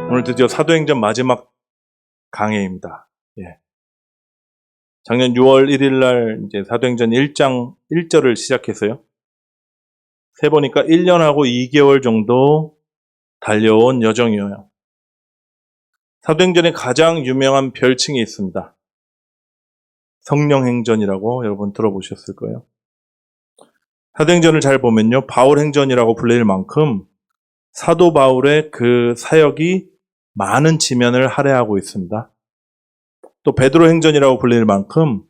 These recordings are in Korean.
오늘 드디어 사도행전 마지막 강해입니다. 작년 6월 1일 날 이제 사도행전 1장 1절을 시작했어요. 세보니까 1년하고 2개월 정도 달려온 여정이에요. 사도행전의 가장 유명한 별칭이 있습니다. 성령행전이라고 여러분 들어보셨을 거예요. 사도행전을 잘 보면요, 바울행전이라고 불릴 만큼 사도 바울의 그 사역이 많은 지면을 할애하고 있습니다. 또 베드로 행전이라고 불릴 만큼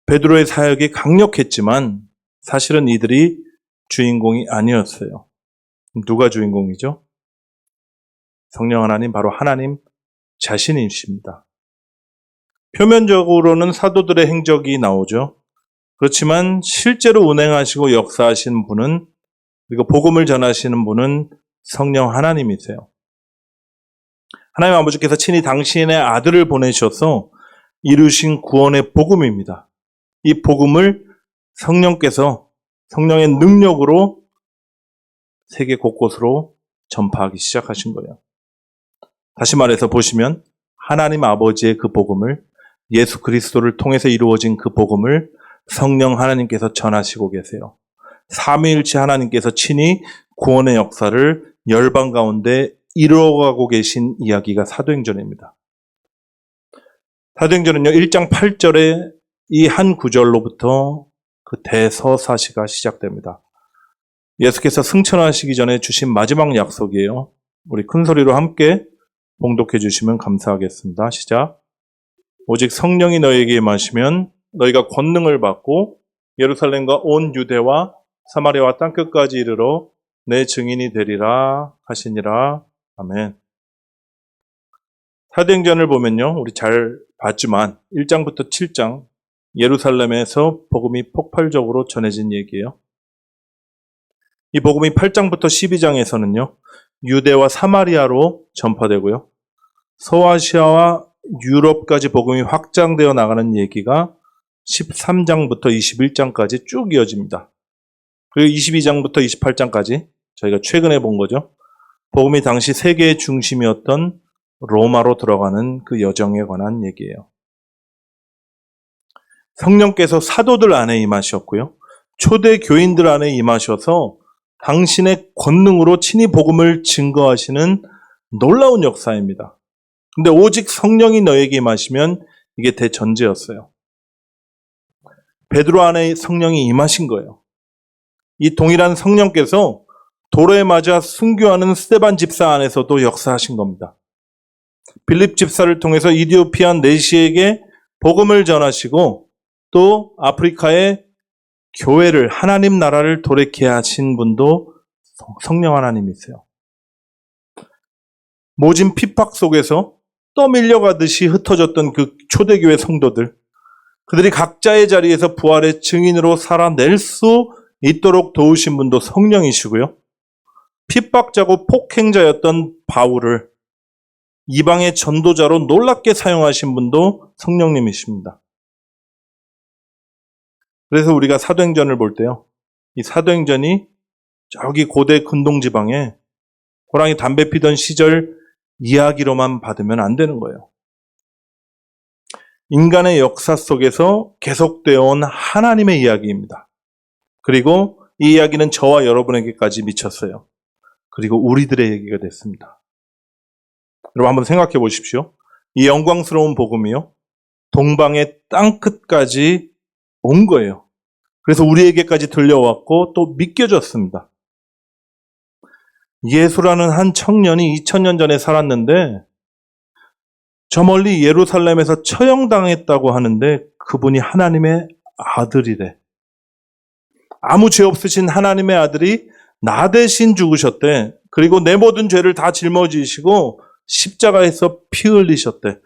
베드로의 사역이 강력했지만 사실은 이들이 주인공이 아니었어요. 누가 주인공이죠? 성령 하나님, 바로 하나님 자신이십니다. 표면적으로는 사도들의 행적이 나오죠. 그렇지만 실제로 운행하시고 역사하시는 분은, 그리고 복음을 전하시는 분은 성령 하나님이세요. 하나님 아버지께서 친히 당신의 아들을 보내셔서 이루신 구원의 복음입니다. 이 복음을 성령께서 성령의 능력으로 세계 곳곳으로 전파하기 시작하신 거예요. 다시 말해서 보시면 하나님 아버지의 그 복음을, 예수 그리스도를 통해서 이루어진 그 복음을 성령 하나님께서 전하시고 계세요. 삼위일체 하나님께서 친히 구원의 역사를 열방 가운데 이루어가고 계신 이야기가 사도행전입니다. 사도행전은요, 1장 8절에 이 한 구절로부터 그 대서사시가 시작됩니다. 예수께서 승천하시기 전에 주신 마지막 약속이에요. 우리 큰 소리로 함께 봉독해 주시면 감사하겠습니다. 시작. 오직 성령이 너희에게 임하시면 너희가 권능을 받고 예루살렘과 온 유대와 사마리아와 땅끝까지 이르러 내 증인이 되리라 하시니라. 아멘. 사도행전을 보면요, 우리 잘 봤지만 1장부터 7장 예루살렘에서 복음이 폭발적으로 전해진 얘기예요. 이 복음이 8장부터 12장에서는요, 유대와 사마리아로 전파되고요, 서아시아와 유럽까지 복음이 확장되어 나가는 얘기가 13장부터 21장까지 쭉 이어집니다. 그리고 22장부터 28장까지 저희가 최근에 본 거죠. 복음이 당시 세계의 중심이었던 로마로 들어가는 그 여정에 관한 얘기예요. 성령께서 사도들 안에 임하셨고요, 초대 교인들 안에 임하셔서 당신의 권능으로 친히 복음을 증거하시는 놀라운 역사입니다. 근데 오직 성령이 너에게 임하시면 이게 대전제였어요. 베드로 안에 성령이 임하신 거예요. 이 동일한 성령께서 도로에 맞아 순교하는 스데반 집사 안에서도 역사하신 겁니다. 빌립 집사를 통해서 이디오피아 내시에게 복음을 전하시고 또 아프리카의 교회를, 하나님 나라를 돌이게 하신 분도 성령 하나님이세요. 모진 핍박 속에서 떠밀려가듯이 흩어졌던 그 초대교회 성도들, 그들이 각자의 자리에서 부활의 증인으로 살아낼 수 있도록 도우신 분도 성령이시고요, 핍박자고 폭행자였던 바울을 이방의 전도자로 놀랍게 사용하신 분도 성령님이십니다. 그래서 우리가 사도행전을 볼 때요, 이 사도행전이 저기 고대 근동지방에 호랑이 담배 피던 시절 이야기로만 받으면 안 되는 거예요. 인간의 역사 속에서 계속되어 온 하나님의 이야기입니다. 그리고 이 이야기는 저와 여러분에게까지 미쳤어요. 그리고 우리들의 얘기가 됐습니다. 여러분 한번 생각해 보십시오. 이 영광스러운 복음이요, 동방의 땅끝까지 온 거예요. 그래서 우리에게까지 들려왔고 또 믿겨졌습니다. 예수라는 한 청년이 2000년 전에 살았는데 저 멀리 예루살렘에서 처형당했다고 하는데 그분이 하나님의 아들이래. 아무 죄 없으신 하나님의 아들이 나 대신 죽으셨대. 그리고 내 모든 죄를 다 짊어지시고 십자가에서 피 흘리셨대.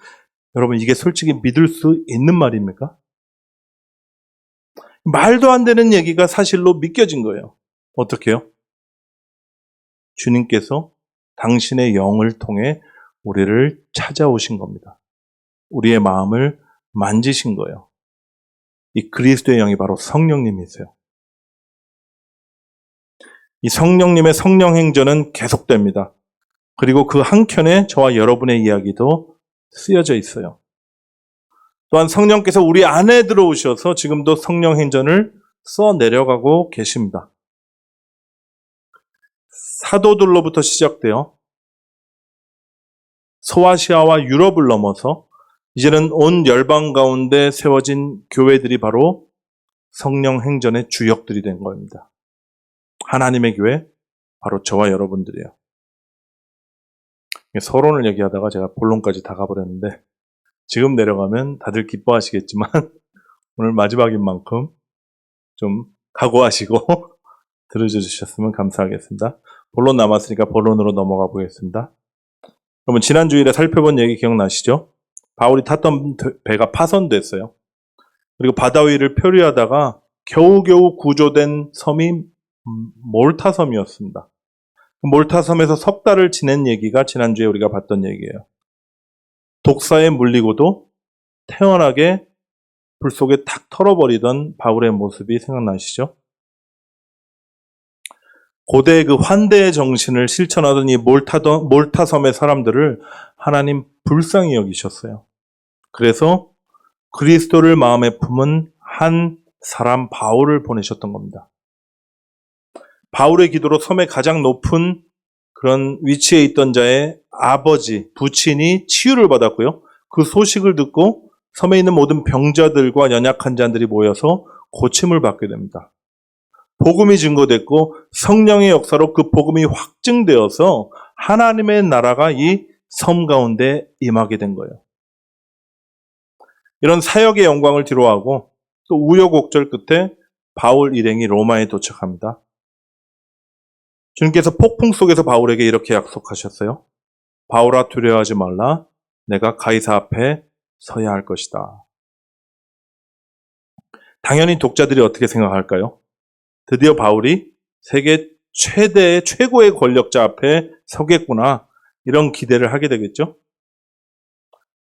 여러분, 이게 솔직히 믿을 수 있는 말입니까? 말도 안 되는 얘기가 사실로 믿겨진 거예요. 어떻게요? 주님께서 당신의 영을 통해 우리를 찾아오신 겁니다. 우리의 마음을 만지신 거예요. 이 그리스도의 영이 바로 성령님이세요. 이 성령님의 성령 행전은 계속됩니다. 그리고 그 한켠에 저와 여러분의 이야기도 쓰여져 있어요. 또한 성령께서 우리 안에 들어오셔서 지금도 성령 행전을 써내려가고 계십니다. 사도들로부터 시작되어 소아시아와 유럽을 넘어서 이제는 온 열방 가운데 세워진 교회들이 바로 성령 행전의 주역들이 된 겁니다. 하나님의 교회, 바로 저와 여러분들이에요. 서론을 얘기하다가 제가 본론까지 다 가버렸는데 지금 내려가면 다들 기뻐하시겠지만 오늘 마지막인 만큼 좀 각오하시고 들어주셨으면 감사하겠습니다. 본론 남았으니까 본론으로 넘어가 보겠습니다. 여러분 지난 주일에 살펴본 얘기 기억나시죠? 바울이 탔던 배가 파손됐어요. 그리고 바다 위를 표류하다가 겨우겨우 구조된 섬이 몰타 섬이었습니다. 몰타 섬에서 석 달을 지낸 얘기가 지난주에 우리가 봤던 얘기예요. 독사에 물리고도 태연하게 불 속에 탁 털어버리던 바울의 모습이 생각나시죠? 고대의 그 환대의 정신을 실천하던 이 몰타 섬의 사람들을 하나님 불쌍히 여기셨어요. 그래서 그리스도를 마음에 품은 한 사람 바울을 보내셨던 겁니다. 바울의 기도로 섬의 가장 높은 그런 위치에 있던 자의 아버지, 부친이 치유를 받았고요. 그 소식을 듣고 섬에 있는 모든 병자들과 연약한 자들이 모여서 고침을 받게 됩니다. 복음이 증거됐고 성령의 역사로 그 복음이 확증되어서 하나님의 나라가 이 섬 가운데 임하게 된 거예요. 이런 사역의 영광을 뒤로하고 또 우여곡절 끝에 바울 일행이 로마에 도착합니다. 주님께서 폭풍 속에서 바울에게 이렇게 약속하셨어요. 바울아, 두려워하지 말라. 내가 가이사 앞에 서야 할 것이다. 당연히 독자들이 어떻게 생각할까요? 드디어 바울이 세계 최고의 권력자 앞에 서겠구나. 이런 기대를 하게 되겠죠.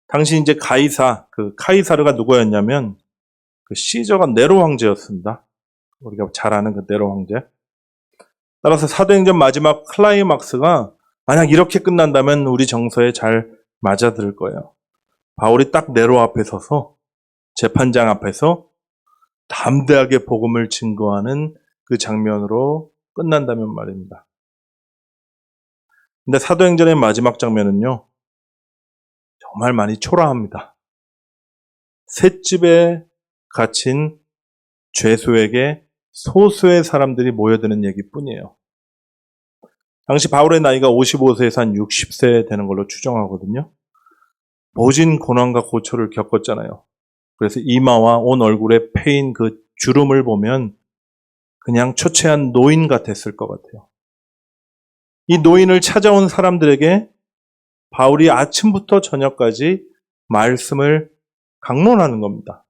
당시 이제 카이사르가 누구였냐면 그 시저가 네로 황제였습니다. 우리가 잘 아는 그 네로 황제. 따라서 사도행전 마지막 클라이막스가 만약 이렇게 끝난다면 우리 정서에 잘 맞아들 거예요. 바울이 딱 네로 앞에 서서 재판장 앞에서 담대하게 복음을 증거하는 그 장면으로 끝난다면 말입니다. 근데 사도행전의 마지막 장면은요, 정말 많이 초라합니다. 셋집에 갇힌 죄수에게 소수의 사람들이 모여드는 얘기뿐이에요. 당시 바울의 나이가 55세에서 한 60세 되는 걸로 추정하거든요. 모진 고난과 고초를 겪었잖아요. 그래서 이마와 온 얼굴에 패인 그 주름을 보면 그냥 초췌한 노인 같았을 것 같아요. 이 노인을 찾아온 사람들에게 바울이 아침부터 저녁까지 말씀을 강론하는 겁니다.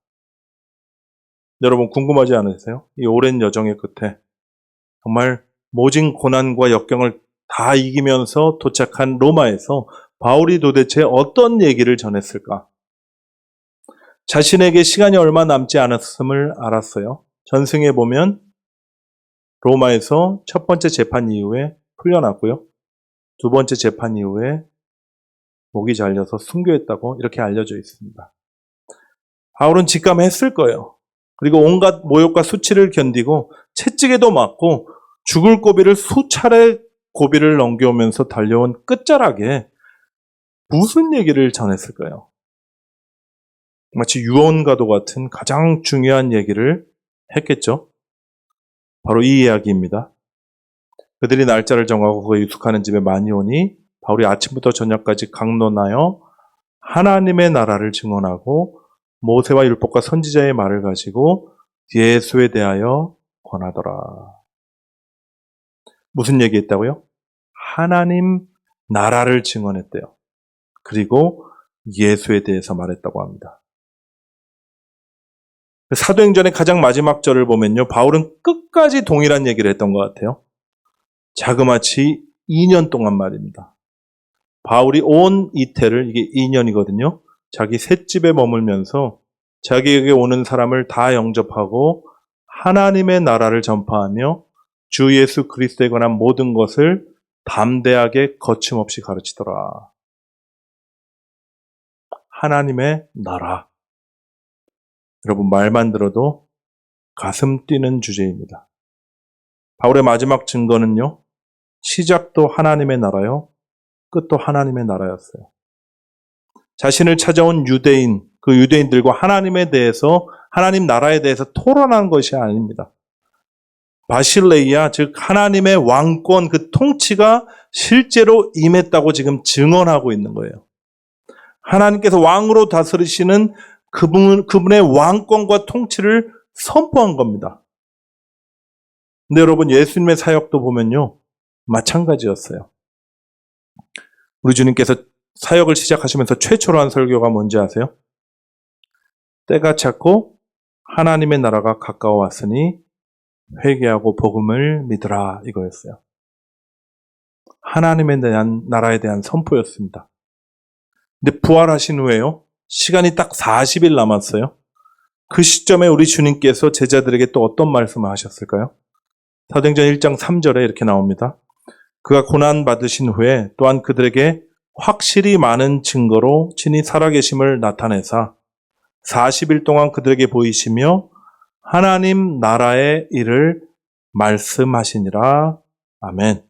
여러분 궁금하지 않으세요? 이 오랜 여정의 끝에 정말 모진 고난과 역경을 다 이기면서 도착한 로마에서 바울이 도대체 어떤 얘기를 전했을까? 자신에게 시간이 얼마 남지 않았음을 알았어요. 전승에 보면 로마에서 첫 번째 재판 이후에 풀려났고요. 두 번째 재판 이후에 목이 잘려서 순교했다고 이렇게 알려져 있습니다. 바울은 직감했을 거예요. 그리고 온갖 모욕과 수치를 견디고 채찍에도 맞고 죽을 고비를 수차례 고비를 넘겨오면서 달려온 끝자락에 무슨 얘기를 전했을까요? 마치 유언과도 같은 가장 중요한 얘기를 했겠죠. 바로 이 이야기입니다. 그들이 날짜를 정하고 그에 유숙하는 집에 많이 오니 바울이 아침부터 저녁까지 강론하여 하나님의 나라를 증언하고 모세와 율법과 선지자의 말을 가지고 예수에 대하여 권하더라. 무슨 얘기했다고요? 하나님 나라를 증언했대요. 그리고 예수에 대해서 말했다고 합니다. 사도행전의 가장 마지막 절을 보면요, 바울은 끝까지 동일한 얘기를 했던 것 같아요. 자그마치 2년 동안 말입니다. 바울이 온 이태를, 이게 2년이거든요. 자기 셋집에 머물면서 자기에게 오는 사람을 다 영접하고 하나님의 나라를 전파하며 주 예수 그리스도에 관한 모든 것을 담대하게 거침없이 가르치더라. 하나님의 나라. 여러분, 말만 들어도 가슴 뛰는 주제입니다. 바울의 마지막 증거는요, 시작도 하나님의 나라요, 끝도 하나님의 나라였어요. 자신을 찾아온 유대인, 그 유대인들과 하나님 나라에 대해서 토론한 것이 아닙니다. 바실레이아, 즉 하나님의 왕권, 그 통치가 실제로 임했다고 지금 증언하고 있는 거예요. 하나님께서 왕으로 다스리시는 그분의 왕권과 통치를 선포한 겁니다. 근데 여러분, 예수님의 사역도 보면요, 마찬가지였어요. 우리 주님께서 사역을 시작하시면서 최초로 한 설교가 뭔지 아세요? 때가 찼고 하나님의 나라가 가까워 왔으니 회개하고 복음을 믿으라, 이거였어요. 하나님의 나라에 대한 선포였습니다. 근데 부활하신 후에요, 시간이 딱 40일 남았어요. 그 시점에 우리 주님께서 제자들에게 또 어떤 말씀을 하셨을까요? 사도행전 1장 3절에 이렇게 나옵니다. 그가 고난 받으신 후에 또한 그들에게 확실히 많은 증거로 친히 살아계심을 나타내사 40일 동안 그들에게 보이시며 하나님 나라의 일을 말씀하시니라. 아멘.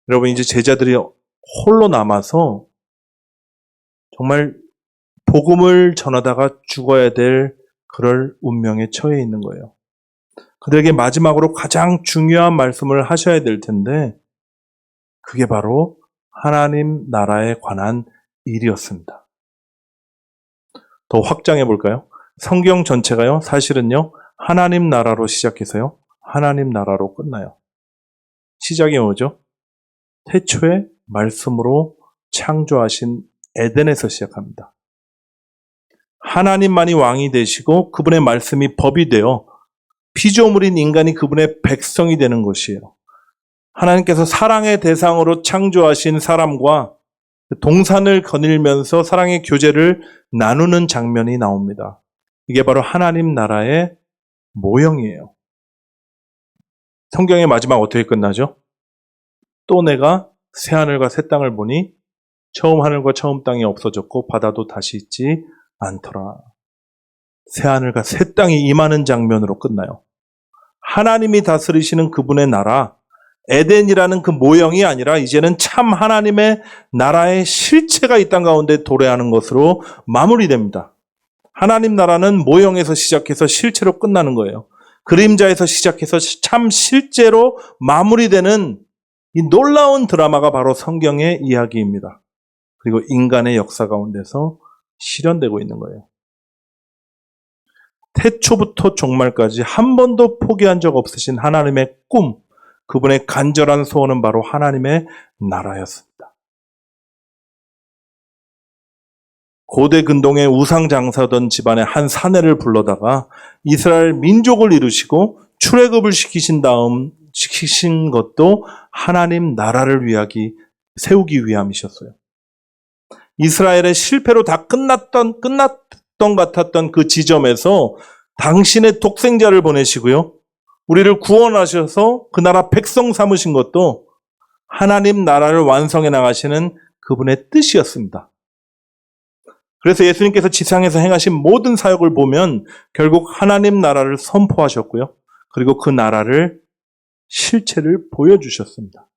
여러분, 이제 제자들이 홀로 남아서 정말 복음을 전하다가 죽어야 될 그럴 운명에 처해 있는 거예요. 그들에게 마지막으로 가장 중요한 말씀을 하셔야 될 텐데 그게 바로 하나님 나라에 관한 일이었습니다. 더 확장해 볼까요? 성경 전체가요, 사실은요, 하나님 나라로 시작해서요, 하나님 나라로 끝나요. 시작이 뭐죠? 태초에 말씀으로 창조하신 에덴에서 시작합니다. 하나님만이 왕이 되시고 그분의 말씀이 법이 되어 피조물인 인간이 그분의 백성이 되는 것이에요. 하나님께서 사랑의 대상으로 창조하신 사람과 동산을 거닐면서 사랑의 교제를 나누는 장면이 나옵니다. 이게 바로 하나님 나라의 모형이에요. 성경의 마지막 어떻게 끝나죠? 또 내가 새 하늘과 새 땅을 보니 처음 하늘과 처음 땅이 없어졌고 바다도 다시 있지 않더라. 새 하늘과 새 땅이 임하는 장면으로 끝나요. 하나님이 다스리시는 그분의 나라, 에덴이라는 그 모형이 아니라 이제는 참 하나님의 나라의 실체가 이 땅 가운데 도래하는 것으로 마무리됩니다. 하나님 나라는 모형에서 시작해서 실체로 끝나는 거예요. 그림자에서 시작해서 참 실제로 마무리되는 이 놀라운 드라마가 바로 성경의 이야기입니다. 그리고 인간의 역사 가운데서 실현되고 있는 거예요. 태초부터 종말까지 한 번도 포기한 적 없으신 하나님의 꿈, 그분의 간절한 소원은 바로 하나님의 나라였습니다. 고대 근동의 우상 장사던 집안의 한 사내를 불러다가 이스라엘 민족을 이루시고 출애굽을 시키신 것도 하나님 나라를 세우기 위함이셨어요. 이스라엘의 실패로 다 끝났던 같았던 그 지점에서 당신의 독생자를 보내시고요, 우리를 구원하셔서 그 나라 백성 삼으신 것도 하나님 나라를 완성해 나가시는 그분의 뜻이었습니다. 그래서 예수님께서 지상에서 행하신 모든 사역을 보면 결국 하나님 나라를 선포하셨고요, 그리고 그 나라를 실체를 보여주셨습니다.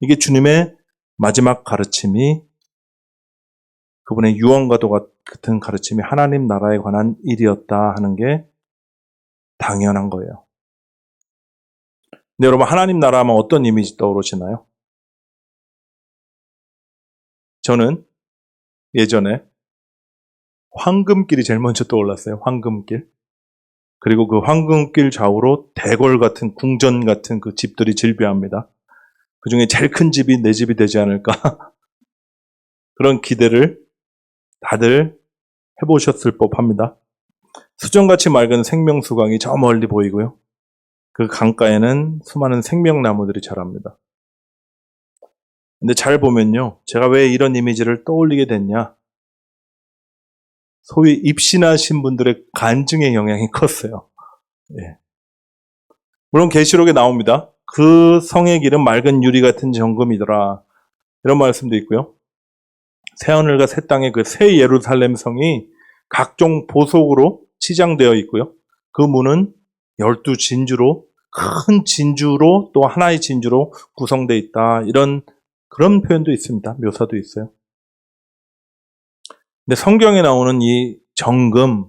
이게 주님의 마지막 가르침이, 그분의 유언과도 같은 가르침이 하나님 나라에 관한 일이었다 하는 게 당연한 거예요. 근데 여러분, 하나님 나라 하면 어떤 이미지 떠오르시나요? 저는 예전에 황금길이 제일 먼저 떠올랐어요. 황금길. 그리고 그 황금길 좌우로 대궐 같은, 궁전 같은 그 집들이 질비합니다. 그 중에 제일 큰 집이 내 집이 되지 않을까? 그런 기대를 다들 해보셨을 법합니다. 수정같이 맑은 생명수강이 저 멀리 보이고요, 그 강가에는 수많은 생명나무들이 자랍니다. 근데 잘 보면요, 제가 왜 이런 이미지를 떠올리게 됐냐? 소위 입신하신 분들의 간증의 영향이 컸어요. 예. 물론 계시록에 나옵니다. 그 성의 길은 맑은 유리 같은 정금이더라. 이런 말씀도 있고요. 새하늘과 새 땅의 그 새 예루살렘 성이 각종 보석으로 치장되어 있고요. 그 문은 12진주로, 큰 진주로, 또 하나의 진주로 구성되어 있다. 그런 표현도 있습니다. 묘사도 있어요. 근데 성경에 나오는 이 정금,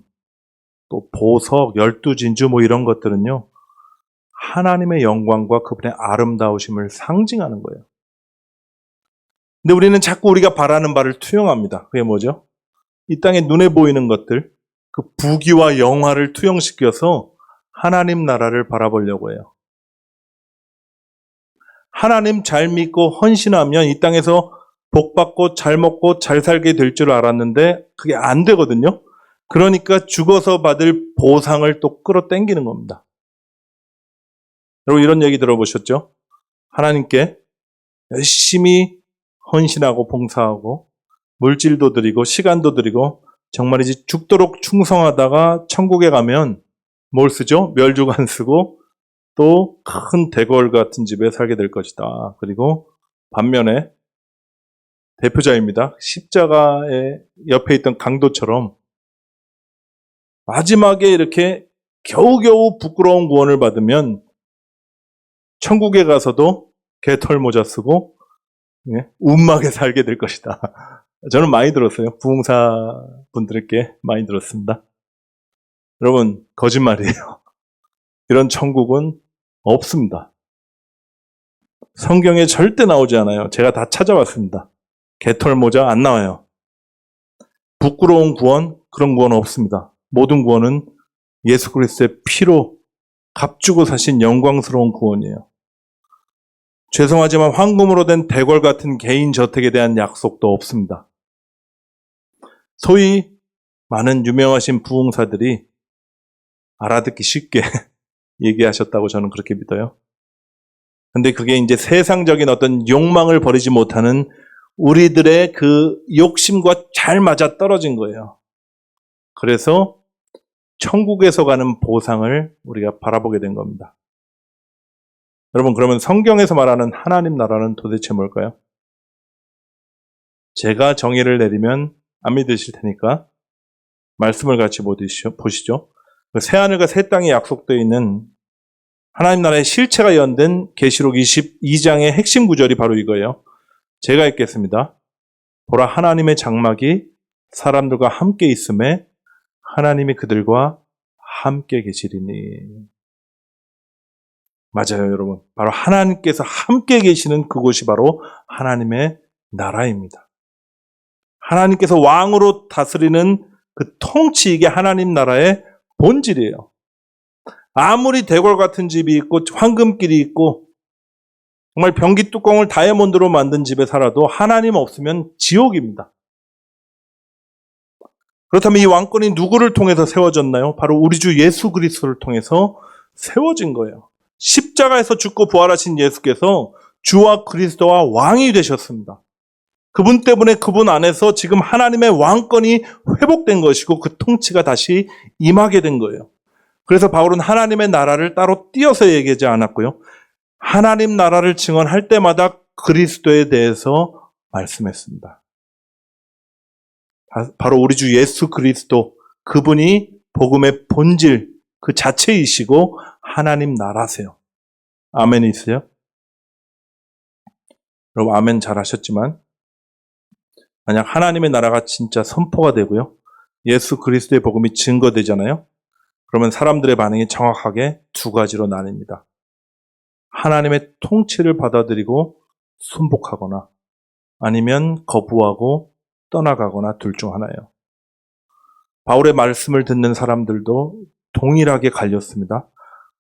또 보석, 12진주 뭐 이런 것들은요, 하나님의 영광과 그분의 아름다우심을 상징하는 거예요. 근데 우리는 자꾸 우리가 바라는 바를 투영합니다. 그게 뭐죠? 이 땅에 눈에 보이는 것들, 그 부귀와 영화를 투영시켜서 하나님 나라를 바라보려고 해요. 하나님 잘 믿고 헌신하면 이 땅에서 복받고 잘 먹고 잘 살게 될 줄 알았는데 그게 안 되거든요. 그러니까 죽어서 받을 보상을 또 끌어당기는 겁니다. 여러분 이런 얘기 들어보셨죠? 하나님께 열심히 헌신하고 봉사하고 물질도 드리고 시간도 드리고 정말이지 죽도록 충성하다가 천국에 가면 뭘 쓰죠? 멸죽안 쓰고 또 큰 대궐 같은 집에 살게 될 것이다. 그리고 반면에 대표자입니다. 십자가의 옆에 있던 강도처럼 마지막에 이렇게 겨우겨우 부끄러운 구원을 받으면 천국에 가서도 개털 모자 쓰고 운막에 살게 될 것이다. 저는 많이 들었어요. 부흥사 분들께 많이 들었습니다. 여러분 거짓말이에요. 이런 천국은 없습니다. 성경에 절대 나오지 않아요. 제가 다 찾아봤습니다. 개털 모자 안 나와요. 부끄러운 구원, 그런 구원 없습니다. 모든 구원은 예수 그리스도의 피로 값주고 사신 영광스러운 구원이에요. 죄송하지만 황금으로 된 대궐 같은 개인 저택에 대한 약속도 없습니다. 소위 많은 유명하신 부흥사들이 알아듣기 쉽게 얘기하셨다고 저는 그렇게 믿어요. 근데 그게 이제 세상적인 어떤 욕망을 버리지 못하는 우리들의 그 욕심과 잘 맞아 떨어진 거예요. 그래서 천국에서 가는 보상을 우리가 바라보게 된 겁니다. 여러분 그러면 성경에서 말하는 하나님 나라는 도대체 뭘까요? 제가 정의를 내리면 안 믿으실 테니까 말씀을 같이 보시죠. 새하늘과 새 땅에 약속되어 있는 하나님 나라의 실체가 연된 계시록 22장의 핵심 구절이 바로 이거예요. 제가 읽겠습니다. 보라 하나님의 장막이 사람들과 함께 있음에 하나님이 그들과 함께 계시리니. 맞아요, 여러분. 바로 하나님께서 함께 계시는 그곳이 바로 하나님의 나라입니다. 하나님께서 왕으로 다스리는 그 통치, 이게 하나님 나라의 본질이에요. 아무리 대궐 같은 집이 있고 황금길이 있고 정말 변기 뚜껑을 다이아몬드로 만든 집에 살아도 하나님 없으면 지옥입니다. 그렇다면 이 왕권이 누구를 통해서 세워졌나요? 바로 우리 주 예수 그리스도를 통해서 세워진 거예요. 십자가에서 죽고 부활하신 예수께서 주와 그리스도와 왕이 되셨습니다. 그분 때문에 그분 안에서 지금 하나님의 왕권이 회복된 것이고 그 통치가 다시 임하게 된 거예요. 그래서 바울은 하나님의 나라를 따로 띄어서 얘기하지 않았고요. 하나님 나라를 증언할 때마다 그리스도에 대해서 말씀했습니다. 바로 우리 주 예수 그리스도, 그분이 복음의 본질 그 자체이시고 하나님 나라세요. 아멘이 있어요? 여러분 아멘 잘하셨지만 만약 하나님의 나라가 진짜 선포가 되고요. 예수 그리스도의 복음이 증거되잖아요. 그러면 사람들의 반응이 정확하게 두 가지로 나뉩니다. 하나님의 통치를 받아들이고 순복하거나 아니면 거부하고 떠나가거나 둘 중 하나예요. 바울의 말씀을 듣는 사람들도 동일하게 갈렸습니다.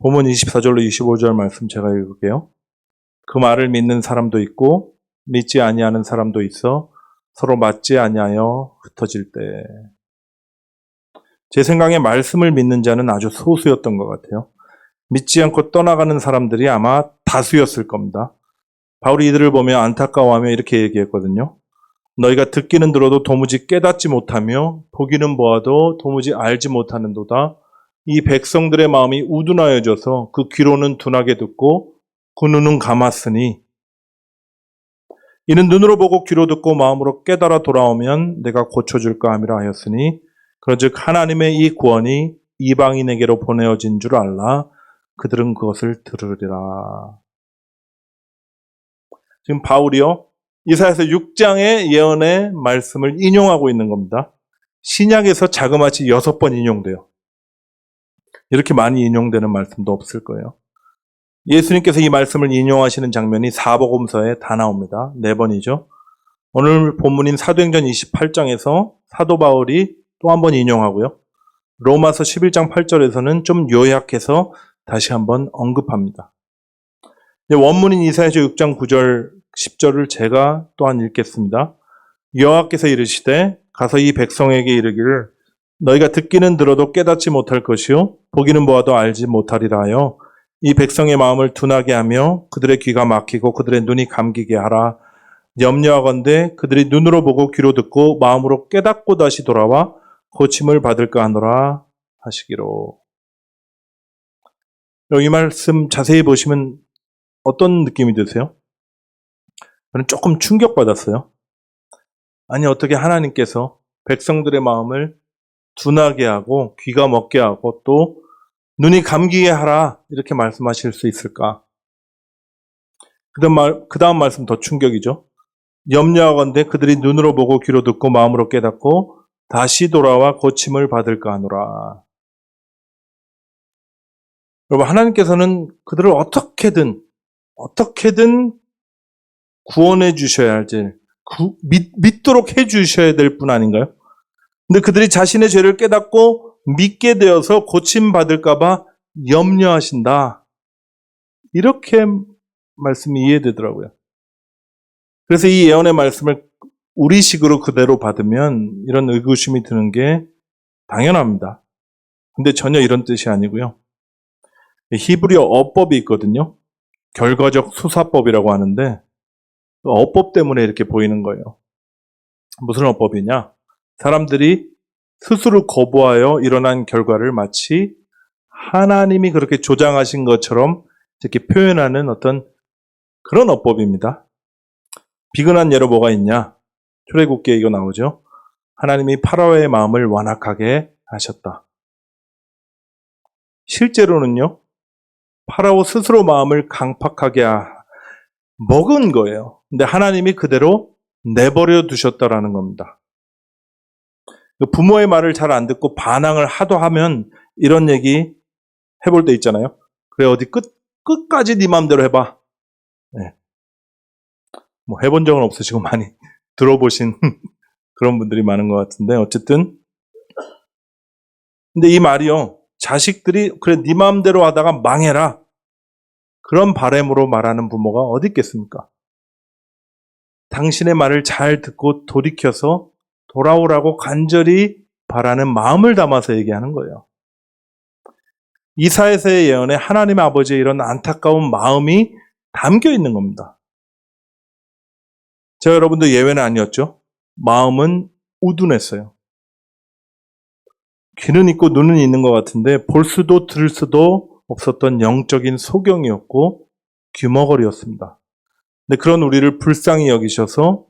본문 24절로 25절 말씀 제가 읽을게요. 그 말을 믿는 사람도 있고 믿지 아니하는 사람도 있어 서로 맞지 아니하여 흩어질 때. 제 생각에 말씀을 믿는 자는 아주 소수였던 것 같아요. 믿지 않고 떠나가는 사람들이 아마 다수였을 겁니다. 바울이 이들을 보며 안타까워하며 이렇게 얘기했거든요. 너희가 듣기는 들어도 도무지 깨닫지 못하며 보기는 보아도 도무지 알지 못하는도다. 이 백성들의 마음이 우둔하여져서 그 귀로는 둔하게 듣고 그 눈은 감았으니 이는 눈으로 보고 귀로 듣고 마음으로 깨달아 돌아오면 내가 고쳐줄까 함이라 하였으니 그런즉 하나님의 이 구원이 이방인에게로 보내어진 줄 알라. 그들은 그것을 들으리라. 지금 바울이요, 이사야서 6장의 예언의 말씀을 인용하고 있는 겁니다. 신약에서 자그마치 6번 인용돼요. 이렇게 많이 인용되는 말씀도 없을 거예요. 예수님께서 이 말씀을 인용하시는 장면이 사복음서에 다 나옵니다. 4번이죠. 오늘 본문인 사도행전 28장에서 사도 바울이 또 한 번 인용하고요. 로마서 11장 8절에서는 좀 요약해서 다시 한번 언급합니다. 원문인 이사야서 6장 9절 10절을 제가 또한 읽겠습니다. 여호와께서 이르시되 가서 이 백성에게 이르기를 너희가 듣기는 들어도 깨닫지 못할 것이요 보기는 보아도 알지 못하리라 하여 이 백성의 마음을 둔하게 하며 그들의 귀가 막히고 그들의 눈이 감기게 하라. 염려하건대 그들이 눈으로 보고 귀로 듣고 마음으로 깨닫고 다시 돌아와 고침을 받을까 하노라 하시기로. 이 말씀 자세히 보시면 어떤 느낌이 드세요? 저는 조금 충격받았어요. 아니, 어떻게 하나님께서 백성들의 마음을 둔하게 하고 귀가 먹게 하고 또 눈이 감기게 하라 이렇게 말씀하실 수 있을까? 그 다음 말씀 더 충격이죠. 염려하건대 그들이 눈으로 보고 귀로 듣고 마음으로 깨닫고 다시 돌아와 고침을 받을까 하노라. 여러분, 하나님께서는 그들을 어떻게든 구원해 주셔야 할지, 믿도록 해 주셔야 될 분 아닌가요? 근데 그들이 자신의 죄를 깨닫고 믿게 되어서 고침받을까봐 염려하신다. 이렇게 말씀이 이해되더라고요. 그래서 이 예언의 말씀을 우리식으로 그대로 받으면 이런 의구심이 드는 게 당연합니다. 근데 전혀 이런 뜻이 아니고요. 히브리어 어법이 있거든요. 결과적 수사법이라고 하는데 어법 때문에 이렇게 보이는 거예요. 무슨 어법이냐? 사람들이 스스로 거부하여 일어난 결과를 마치 하나님이 그렇게 조장하신 것처럼 이렇게 표현하는 어떤 그런 어법입니다. 비근한 예로 뭐가 있냐? 출애굽기에 이거 나오죠. 하나님이 파라오의 마음을 완악하게 하셨다. 실제로는요, 파라오 스스로 마음을 강팍하게 먹은 거예요. 근데 하나님이 그대로 내버려 두셨다라는 겁니다. 부모의 말을 잘 안 듣고 반항을 하도 하면 이런 얘기 해볼 때 있잖아요. 그래, 어디 끝까지 네 마음대로 해봐. 네. 뭐 해본 적은 없으시고 많이 들어보신 그런 분들이 많은 것 같은데 어쨌든 근데 이 말이요, 자식들이 그래 네 마음대로 하다가 망해라 그런 바람으로 말하는 부모가 어디 있겠습니까? 당신의 말을 잘 듣고 돌이켜서 돌아오라고 간절히 바라는 마음을 담아서 얘기하는 거예요. 이사야서의 예언에 하나님의 아버지의 이런 안타까운 마음이 담겨 있는 겁니다. 제가 여러분도 예외는 아니었죠. 마음은 우둔했어요. 귀는 있고 눈은 있는 것 같은데 볼 수도 들을 수도 없었던 영적인 소경이었고 귀머거리였습니다. 근데 그런 우리를 불쌍히 여기셔서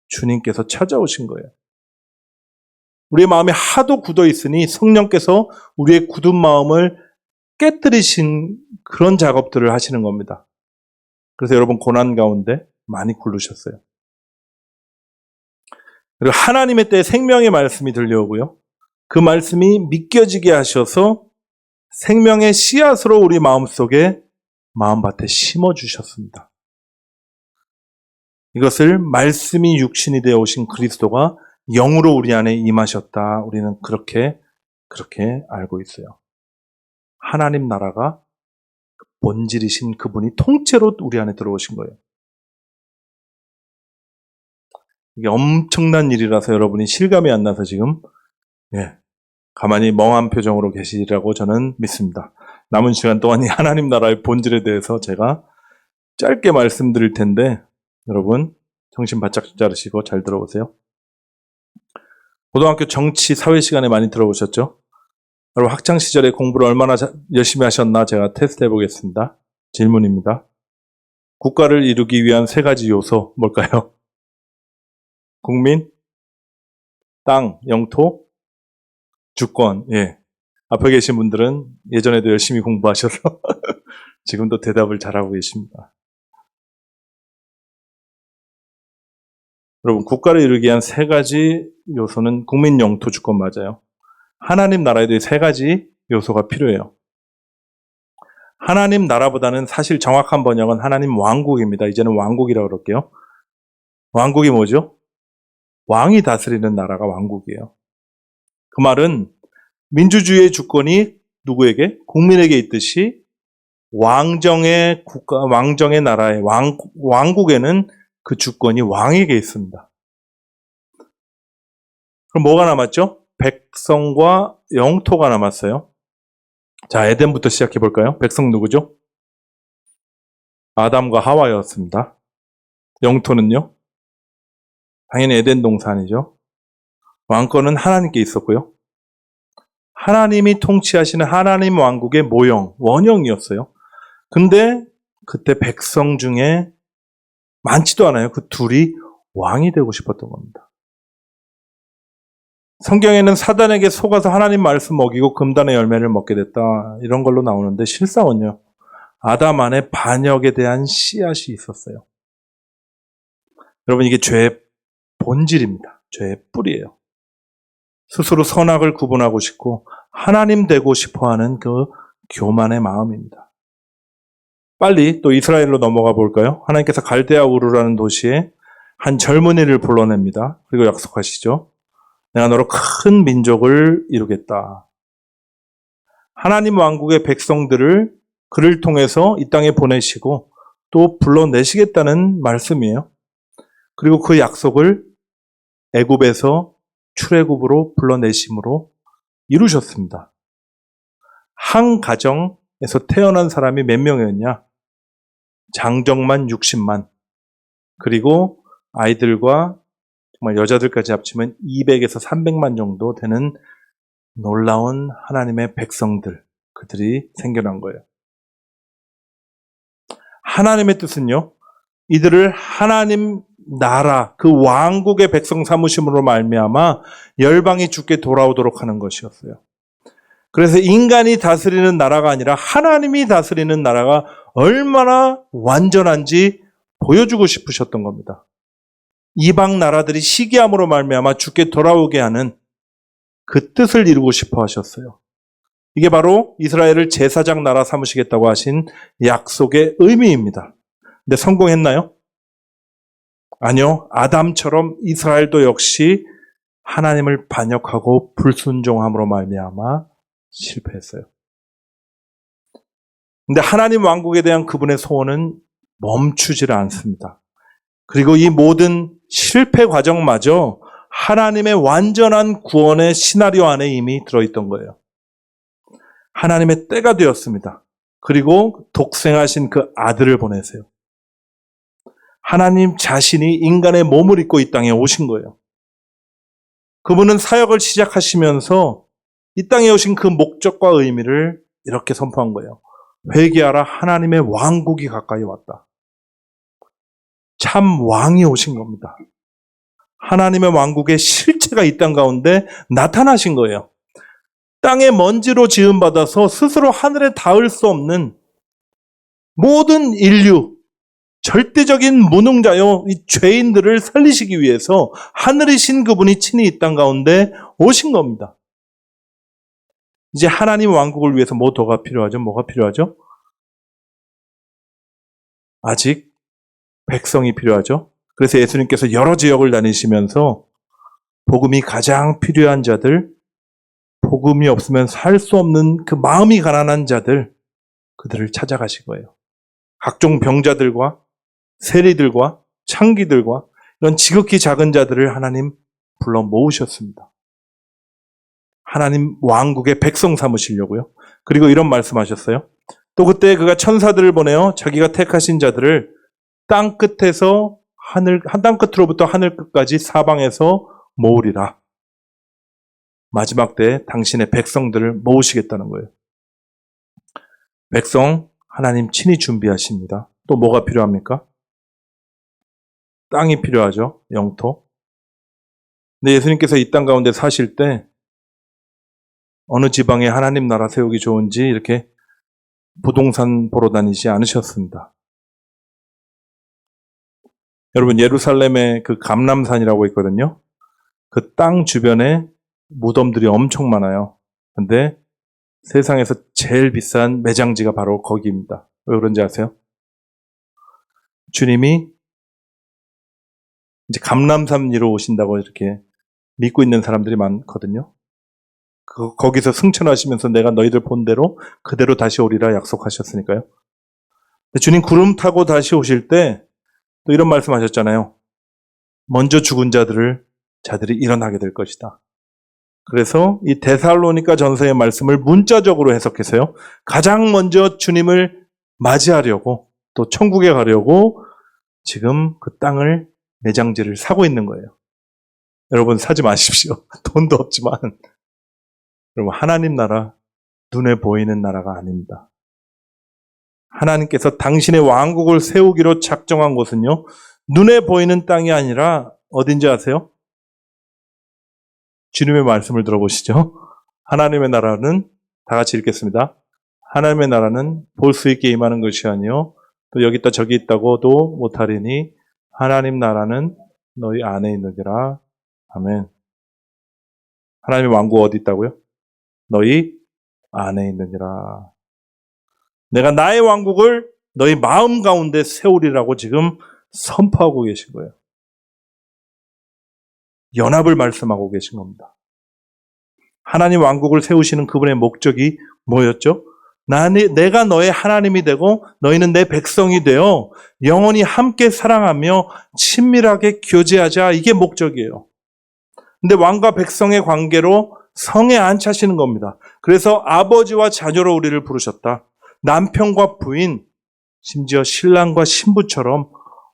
주님께서 찾아오신 거예요. 우리의 마음이 하도 굳어 있으니 성령께서 우리의 굳은 마음을 깨뜨리신 그런 작업들을 하시는 겁니다. 그래서 여러분 고난 가운데 많이 굴르셨어요. 그리고 하나님의 때에 생명의 말씀이 들려오고요. 그 말씀이 믿겨지게 하셔서 생명의 씨앗으로 우리 마음속에 마음밭에 심어주셨습니다. 이것을 말씀이 육신이 되어 오신 그리스도가 영으로 우리 안에 임하셨다. 우리는 그렇게 알고 있어요. 하나님 나라가 본질이신 그분이 통째로 우리 안에 들어오신 거예요. 이게 엄청난 일이라서 여러분이 실감이 안 나서 지금 가만히 멍한 표정으로 계시리라고 저는 믿습니다. 남은 시간 동안 이 하나님 나라의 본질에 대해서 제가 짧게 말씀드릴 텐데 여러분 정신 바짝 차리시고 잘 들어보세요. 고등학교 정치, 사회 시간에 많이 들어보셨죠? 여러분 학창 시절에 공부를 얼마나 열심히 하셨나 제가 테스트 해보겠습니다. 질문입니다. 국가를 이루기 위한 세 가지 요소 뭘까요? 국민, 땅, 영토, 주권. 예. 앞에 계신 분들은 예전에도 열심히 공부하셔서 지금도 대답을 잘하고 계십니다. 여러분 국가를 이루기 위한 세 가지 요소는 국민, 영토, 주권 맞아요. 하나님 나라에도 이 세 가지 요소가 필요해요. 하나님 나라보다는 사실 정확한 번역은 하나님 왕국입니다. 이제는 왕국이라고 그럴게요. 왕국이 뭐죠? 왕이 다스리는 나라가 왕국이에요. 그 말은 민주주의의 주권이 누구에게? 국민에게 있듯이 왕정의 국가, 왕정의 나라의 왕국에는 그 주권이 왕에게 있습니다. 그럼 뭐가 남았죠? 백성과 영토가 남았어요. 자, 에덴부터 시작해 볼까요? 백성 누구죠? 아담과 하와였습니다. 영토는요? 당연히 에덴 동산이죠. 왕권은 하나님께 있었고요. 하나님이 통치하시는 하나님 왕국의 모형, 원형이었어요. 근데 그때 백성 중에 많지도 않아요. 그 둘이 왕이 되고 싶었던 겁니다. 성경에는 사단에게 속아서 하나님 말씀 먹이고 금단의 열매를 먹게 됐다. 이런 걸로 나오는데 실상은요. 아담 안에 반역에 대한 씨앗이 있었어요. 여러분 이게 죄의 본질입니다. 죄의 뿌리예요. 스스로 선악을 구분하고 싶고 하나님 되고 싶어하는 그 교만의 마음입니다. 빨리 또 이스라엘로 넘어가 볼까요? 하나님께서 갈대아 우르라는 도시에 한 젊은이를 불러냅니다. 그리고 약속하시죠. 내가 너로 큰 민족을 이루겠다. 하나님 왕국의 백성들을 그를 통해서 이 땅에 보내시고 또 불러내시겠다는 말씀이에요. 그리고 그 약속을 애굽에서 출애굽으로 불러내심으로 이루셨습니다. 한 가정에서 태어난 사람이 몇 명이었냐? 장정만 60만. 그리고 아이들과 정말 여자들까지 합치면 200에서 300만 정도 되는 놀라운 하나님의 백성들, 그들이 생겨난 거예요. 하나님의 뜻은요, 이들을 하나님 나라, 그 왕국의 백성 삼으심으로 말미암아 열방이 주께 돌아오도록 하는 것이었어요. 그래서 인간이 다스리는 나라가 아니라 하나님이 다스리는 나라가 얼마나 완전한지 보여주고 싶으셨던 겁니다. 이방 나라들이 시기함으로 말미암아 주께 돌아오게 하는 그 뜻을 이루고 싶어 하셨어요. 이게 바로 이스라엘을 제사장 나라 삼으시겠다고 하신 약속의 의미입니다. 근데 성공했나요? 아니요. 아담처럼 이스라엘도 역시 하나님을 반역하고 불순종함으로 말미암아 실패했어요. 근데 하나님 왕국에 대한 그분의 소원은 멈추지를 않습니다. 그리고 이 모든 실패 과정마저 하나님의 완전한 구원의 시나리오 안에 이미 들어있던 거예요. 하나님의 때가 되었습니다. 그리고 독생하신 그 아들을 보내세요. 하나님 자신이 인간의 몸을 입고 이 땅에 오신 거예요. 그분은 사역을 시작하시면서 이 땅에 오신 그 목적과 의미를 이렇게 선포한 거예요. 회개하라, 하나님의 왕국이 가까이 왔다. 참 왕이 오신 겁니다. 하나님의 왕국의 실체가 이 땅 가운데 나타나신 거예요. 땅의 먼지로 지음받아서 스스로 하늘에 닿을 수 없는 모든 인류, 절대적인 무능자요, 이 죄인들을 살리시기 위해서 하늘이신 그분이 친히 이 땅 가운데 오신 겁니다. 이제 하나님 왕국을 위해서 뭐 더가 필요하죠? 뭐가 필요하죠? 아직 백성이 필요하죠. 그래서 예수님께서 여러 지역을 다니시면서 복음이 가장 필요한 자들, 복음이 없으면 살 수 없는 그 마음이 가난한 자들, 그들을 찾아가신 거예요. 각종 병자들과 세리들과 창기들과 이런 지극히 작은 자들을 하나님 불러 모으셨습니다. 하나님 왕국의 백성 삼으시려고요. 그리고 이런 말씀하셨어요. 또 그때 그가 천사들을 보내어 자기가 택하신 자들을 땅 끝에서 한 땅 끝으로부터 하늘 끝까지 사방에서 모으리라. 마지막 때에 당신의 백성들을 모으시겠다는 거예요. 백성 하나님 친히 준비하십니다. 또 뭐가 필요합니까? 땅이 필요하죠. 영토. 근데 예수님께서 이 땅 가운데 사실 때 어느 지방에 하나님 나라 세우기 좋은지 이렇게 부동산 보러 다니지 않으셨습니다. 여러분, 예루살렘에 그 감람산이라고 있거든요. 그 땅 주변에 무덤들이 엄청 많아요. 근데 세상에서 제일 비싼 매장지가 바로 거기입니다. 왜 그런지 아세요? 주님이 이제 감람산 위로 오신다고 이렇게 믿고 있는 사람들이 많거든요. 거기서 승천하시면서 내가 너희들 본 대로 그대로 다시 오리라 약속하셨으니까요. 주님 구름 타고 다시 오실 때 또 이런 말씀 하셨잖아요. 먼저 죽은 자들이 일어나게 될 것이다. 그래서 이 데살로니가 전서의 말씀을 문자적으로 해석해서요. 가장 먼저 주님을 맞이하려고 또 천국에 가려고 지금 그 땅을 매장지를 사고 있는 거예요. 여러분 사지 마십시오. 돈도 없지만. 여러분 하나님 나라 눈에 보이는 나라가 아닙니다. 하나님께서 당신의 왕국을 세우기로 작정한 곳은요. 눈에 보이는 땅이 아니라 어딘지 아세요? 주님의 말씀을 들어보시죠. 하나님의 나라는 다 같이 읽겠습니다. 하나님의 나라는 볼 수 있게 임하는 것이 아니요 또 여기 있다 저기 있다고도 못하리니 하나님 나라는 너희 안에 있느니라. 아멘. 하나님의 왕국 어디 있다고요? 너희 안에 있느니라. 내가 나의 왕국을 너희 마음 가운데 세우리라고 지금 선포하고 계신 거예요. 연합을 말씀하고 계신 겁니다. 하나님 왕국을 세우시는 그분의 목적이 뭐였죠? 내가 너의 하나님이 되고 너희는 내 백성이 되어 영원히 함께 사랑하며 친밀하게 교제하자. 이게 목적이에요. 근데 왕과 백성의 관계로 성에 안 차시는 겁니다. 그래서 아버지와 자녀로 우리를 부르셨다. 남편과 부인, 심지어 신랑과 신부처럼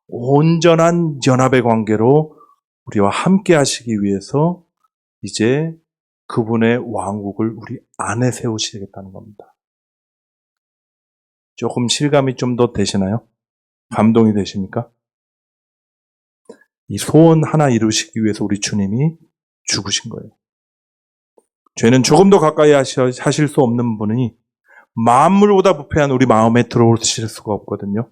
온전한 연합의 관계로 우리와 함께 하시기 위해서 이제 그분의 왕국을 우리 안에 세우시겠다는 겁니다. 조금 실감이 좀 더 되시나요? 감동이 되십니까? 이 소원 하나 이루시기 위해서 우리 주님이 죽으신 거예요. 죄는 조금 더 가까이 하실 수 없는 분이 만물보다 부패한 우리 마음에 들어오실 수가 없거든요.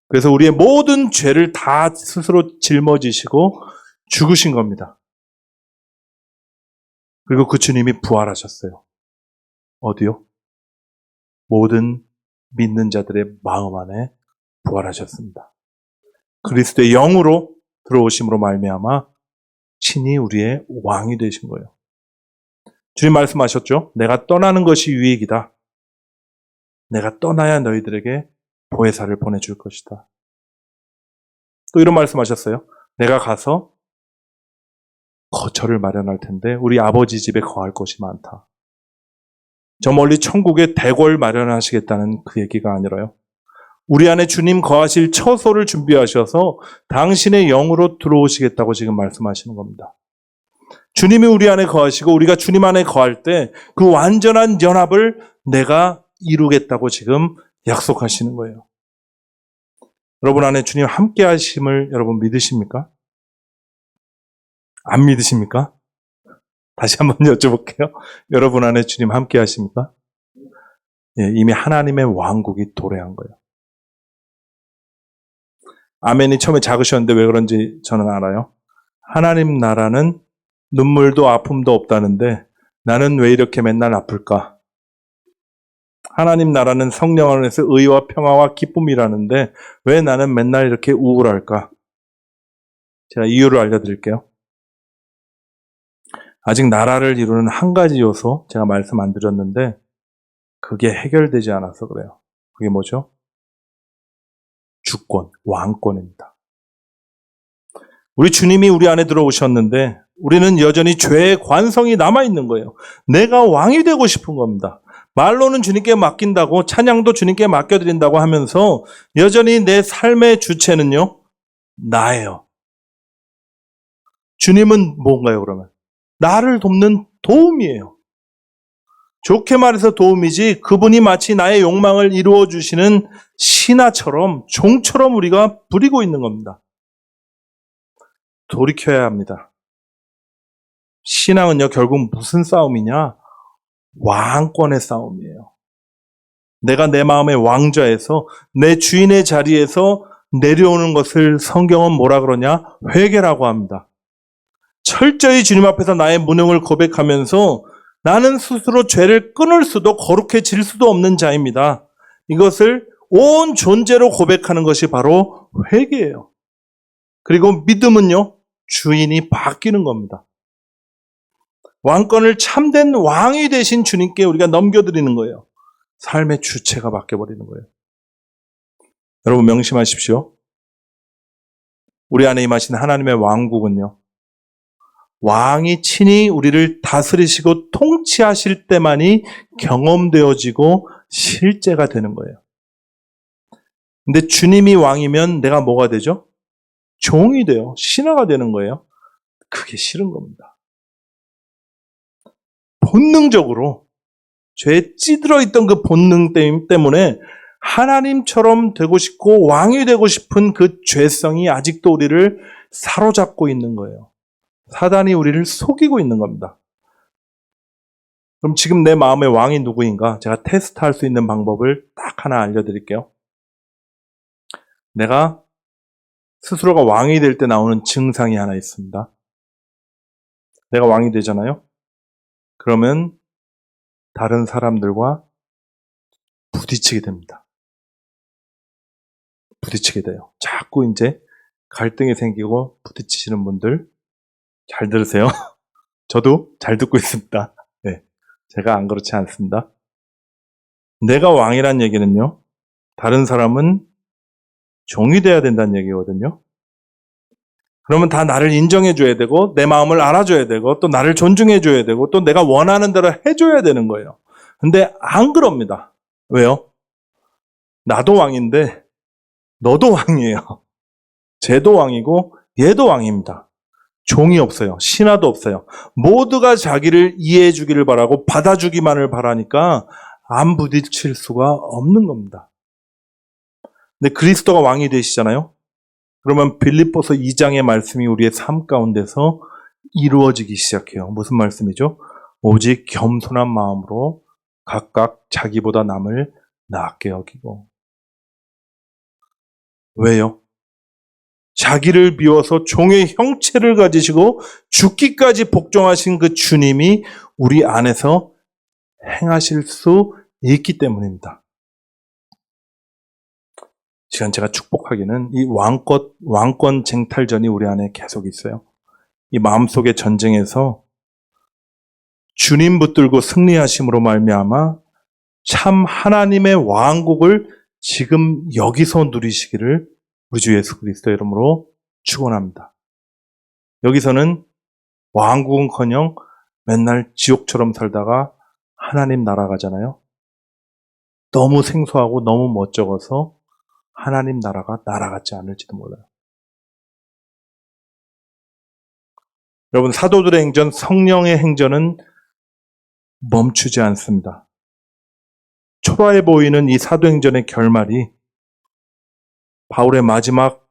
그래서 우리의 모든 죄를 다 스스로 짊어지시고 죽으신 겁니다. 그리고 그 주님이 부활하셨어요. 어디요? 모든 믿는 자들의 마음 안에 부활하셨습니다. 그리스도의 영으로 들어오심으로 말미암아 친히 우리의 왕이 되신 거예요. 주님 말씀하셨죠? 내가 떠나는 것이 유익이다. 내가 떠나야 너희들에게 보혜사를 보내줄 것이다. 또 이런 말씀하셨어요. 내가 가서 거처를 마련할 텐데 우리 아버지 집에 거할 곳이 많다. 저 멀리 천국에 대궐 마련하시겠다는 그 얘기가 아니라요. 우리 안에 주님 거하실 처소를 준비하셔서 당신의 영으로 들어오시겠다고 지금 말씀하시는 겁니다. 주님이 우리 안에 거하시고 우리가 주님 안에 거할 때 그 완전한 연합을 내가 이루겠다고 지금 약속하시는 거예요. 여러분 안에 주님 함께 하심을 여러분 믿으십니까? 안 믿으십니까? 다시 한번 여쭤볼게요. 여러분 안에 주님 함께 하십니까? 예, 이미 하나님의 왕국이 도래한 거예요. 아멘이 처음에 작으셨는데 왜 그런지 저는 알아요. 하나님 나라는 눈물도 아픔도 없다는데 나는 왜 이렇게 맨날 아플까? 하나님 나라는 성령 안에서 의와 평화와 기쁨이라는데 왜 나는 맨날 이렇게 우울할까? 제가 이유를 알려드릴게요. 아직 나라를 이루는 한 가지 요소 제가 말씀 안 드렸는데 그게 해결되지 않아서 그래요. 그게 뭐죠? 주권, 왕권입니다. 우리 주님이 우리 안에 들어오셨는데 우리는 여전히 죄의 관성이 남아있는 거예요. 내가 왕이 되고 싶은 겁니다. 말로는 주님께 맡긴다고 찬양도 주님께 맡겨드린다고 하면서 여전히 내 삶의 주체는요. 나예요. 주님은 뭔가요, 그러면? 나를 돕는 도움이에요. 좋게 말해서 도움이지 그분이 마치 나의 욕망을 이루어 주시는 신하처럼 종처럼 우리가 부리고 있는 겁니다. 돌이켜야 합니다. 신앙은요, 결국 무슨 싸움이냐? 왕권의 싸움이에요. 내가 내 마음의 왕좌에서 내 주인의 자리에서 내려오는 것을 성경은 뭐라 그러냐? 회개라고 합니다. 철저히 주님 앞에서 나의 무능을 고백하면서 나는 스스로 죄를 끊을 수도 거룩해질 수도 없는 자입니다. 이것을 온 존재로 고백하는 것이 바로 회개예요. 그리고 믿음은요, 주인이 바뀌는 겁니다. 왕권을 참된 왕이 되신 주님께 우리가 넘겨드리는 거예요. 삶의 주체가 바뀌어버리는 거예요. 여러분 명심하십시오. 우리 안에 임하신 하나님의 왕국은요, 왕이 친히 우리를 다스리시고 통치하실 때만이 경험되어지고 실제가 되는 거예요. 근데 주님이 왕이면 내가 뭐가 되죠? 종이 돼요. 신하가 되는 거예요. 그게 싫은 겁니다. 본능적으로 죄에 찌들어 있던 그 본능 때문에 하나님처럼 되고 싶고 왕이 되고 싶은 그 죄성이 아직도 우리를 사로잡고 있는 거예요. 사단이 우리를 속이고 있는 겁니다. 그럼 지금 내 마음의 왕이 누구인가? 제가 테스트할 수 있는 방법을 딱 하나 알려드릴게요. 내가 스스로가 왕이 될 때 나오는 증상이 하나 있습니다. 내가 왕이 되잖아요? 그러면 다른 사람들과 부딪히게 됩니다. 부딪히게 돼요. 자꾸 이제 갈등이 생기고 부딪히시는 분들 잘 들으세요. 저도 잘 듣고 있습니다. 네, 제가 안 그렇지 않습니다. 내가 왕이란 얘기는요, 다른 사람은 종이 돼야 된다는 얘기거든요. 그러면 다 나를 인정해줘야 되고 내 마음을 알아줘야 되고 또 나를 존중해줘야 되고 또 내가 원하는 대로 해줘야 되는 거예요. 근데 안 그럽니다. 왜요? 나도 왕인데 너도 왕이에요. 쟤도 왕이고 얘도 왕입니다. 종이 없어요. 신하도 없어요. 모두가 자기를 이해해 주기를 바라고 받아주기만을 바라니까 안 부딪힐 수가 없는 겁니다. 근데 그리스도가 왕이 되시잖아요. 그러면 빌립보서 2장의 말씀이 우리의 삶 가운데서 이루어지기 시작해요. 무슨 말씀이죠? 오직 겸손한 마음으로 각각 자기보다 남을 낮게 여기고. 왜요? 자기를 비워서 종의 형체를 가지시고 죽기까지 복종하신 그 주님이 우리 안에서 행하실 수 있기 때문입니다. 지금 제가 축복하기는 이 왕권 쟁탈전이 우리 안에 계속 있어요. 이 마음속의 전쟁에서 주님 붙들고 승리하심으로 말미암아 참 하나님의 왕국을 지금 여기서 누리시기를 우리 주 예수 그리스도의 이름으로 축원합니다. 여기서는 왕국은커녕 맨날 지옥처럼 살다가 하나님 나라 가잖아요. 너무 생소하고 너무 멋쩍어서 하나님 나라가 나라 같지 않을지도 몰라요. 여러분, 사도들의 행전, 성령의 행전은 멈추지 않습니다. 초라해 보이는 이 사도행전의 결말이 바울의 마지막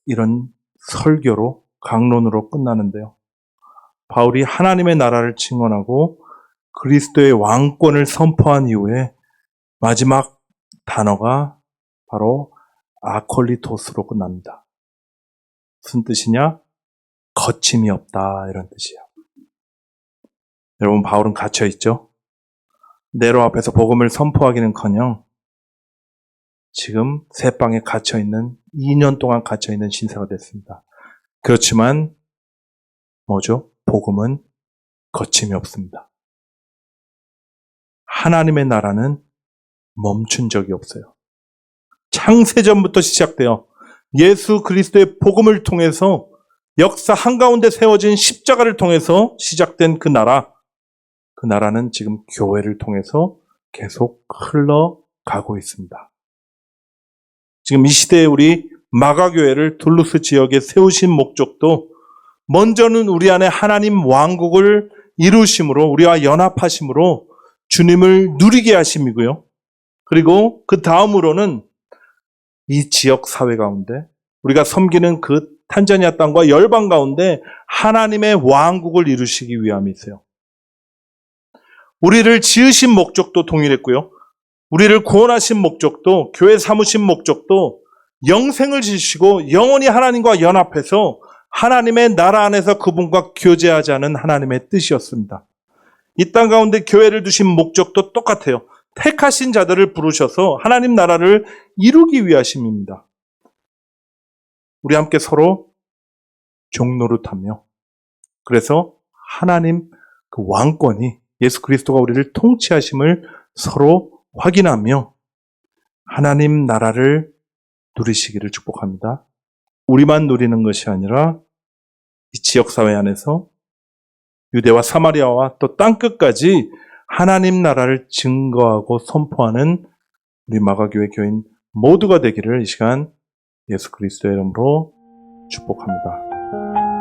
이런 설교로, 강론으로 끝나는데요. 바울이 하나님의 나라를 증언하고 그리스도의 왕권을 선포한 이후에 마지막 단어가 바로 아콜리토스로 끝납니다. 무슨 뜻이냐? 거침이 없다, 이런 뜻이에요. 여러분, 바울은 갇혀있죠? 네로 앞에서 복음을 선포하기는커녕 지금 새방에 갇혀있는 2년 동안 갇혀있는 신세가 됐습니다. 그렇지만 뭐죠? 복음은 거침이 없습니다. 하나님의 나라는 멈춘 적이 없어요. 창세전부터 시작되어 예수 그리스도의 복음을 통해서 역사 한가운데 세워진 십자가를 통해서 시작된 그 나라는 지금 교회를 통해서 계속 흘러가고 있습니다. 지금 이 시대에 우리 마가교회를 둘루스 지역에 세우신 목적도 먼저는 우리 안에 하나님 왕국을 이루심으로, 우리와 연합하심으로 주님을 누리게 하심이고요. 그리고 그 다음으로는 이 지역 사회 가운데 우리가 섬기는 그 탄자니아 땅과 열방 가운데 하나님의 왕국을 이루시기 위함이세요. 우리를 지으신 목적도 동일했고요. 우리를 구원하신 목적도, 교회 삼으신 목적도 영생을 지시고 영원히 하나님과 연합해서 하나님의 나라 안에서 그분과 교제하자는 하나님의 뜻이었습니다. 이 땅 가운데 교회를 두신 목적도 똑같아요. 택하신 자들을 부르셔서 하나님 나라를 이루기 위하심입니다. 우리 함께 서로 종노릇하며, 그래서 하나님 그 왕권이, 예수 그리스도가 우리를 통치하심을 서로 확인하며 하나님 나라를 누리시기를 축복합니다. 우리만 누리는 것이 아니라 이 지역사회 안에서 유대와 사마리아와 또 땅끝까지 하나님 나라를 증거하고 선포하는 우리 마가교회 교인 모두가 되기를 이 시간 예수 그리스도의 이름으로 축복합니다.